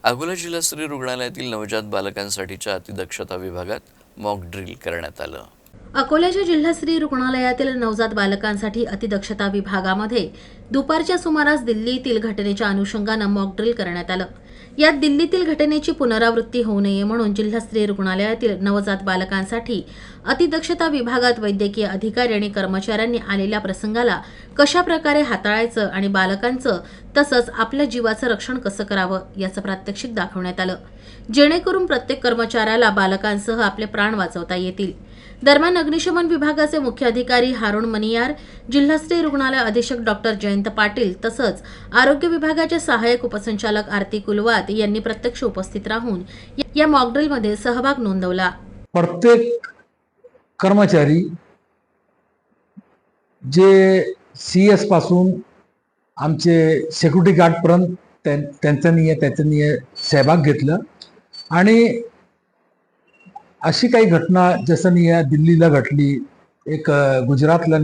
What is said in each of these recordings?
अकोला जिल्हा स्त्री रुग्णालयातील नवजात बालकांसाठीच्या अतिदक्षता विभागात मॉक ड्रिल करण्यात आलं। अकोल्याच्या जिल्हा स्त्री रुग्णालयातील नवजात बालकांसाठी अतिदक्षता विभागामध्ये दुपारच्या सुमारास दिल्लीतील घटनेच्या अनुषंगानं मॉक ड्रिल करण्यात आलं। यात दिल्लीतील घटनेची पुनरावृत्ती होऊ नये म्हणून जिल्हा स्त्री रुग्णालयातील नवजात बालकांसाठी अतिदक्षता विभागात वैद्यकीय अधिकारी आणि कर्मचाऱ्यांनी आलेल्या प्रसंगाला कशा प्रकारे हाताळायचं आणि बालकांचं तसंच आपल्या जीवाचं रक्षण कसं करावं याचं प्रात्यक्षिक दाखवण्यात आलं, जेणेकरून प्रत्येक कर्मचाऱ्याला बालकांसह आपले प्राण वाचवता येतील। दरम्यान अग्निशमन विभागाचे मुख्य अधिकारी हारुण मनियार, जिल्हा स्त्री रुग्णालय अधीक्षक डॉक्टर जयंत पाटील तसंच आरोग्य विभागाचे सहाय्यक उपसंचालक आरती कुलवात यांनी प्रत्यक्ष उपस्थित राहून या मॉकड्रिलमध्ये सहभाग नोंदवला। प्रत्येक कर्मचारी जे सीएस पासून आमचे सिक्युरिटी गार्ड पर्यंत त्याचा सहभाग घेतला आणि अशी काही घटना जसं दिल्लीला घडली, एक गुजरातला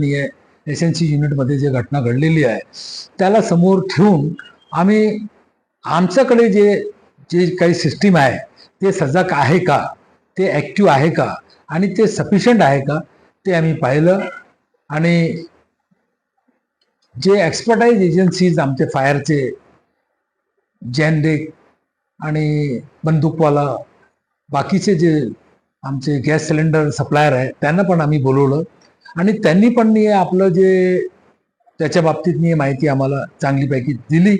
एसएनसी युनिटमध्ये जे घटना घडलेली आहे त्याला समोर ठेवून आम्ही आमच्याकडे जे जे काही सिस्टीम आहे ते सजग आहे का, ते ॲक्टिव्ह आहे का आणि ते सफिशियंट आहे का ते आम्ही पाहिलं। आणि जे एक्सपर्टाईज एजन्सीज आमचे फायरचे जॅनडेक आणि बंदूकवाला बाकीचे जे आमचे गॅस सिलेंडर सप्लायर आहे त्यांना पण आम्ही बोलवलं आणि त्यांनी पण आपलं जे त्याच्या बाबतीत माहिती आम्हाला चांगलीपैकी दिली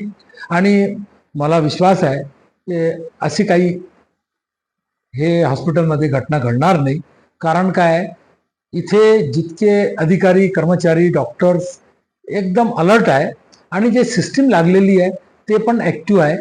आणि मला विश्वास आहे की अशी काही हे हॉस्पिटलमध्ये घटना घडणार नाही। कारण काय, इथे जितके अधिकारी कर्मचारी डॉक्टर्स एकदम अलर्ट आहे आणि जे सिस्टीम लागलेली आहे ते पण ॲक्टिव्ह आहे।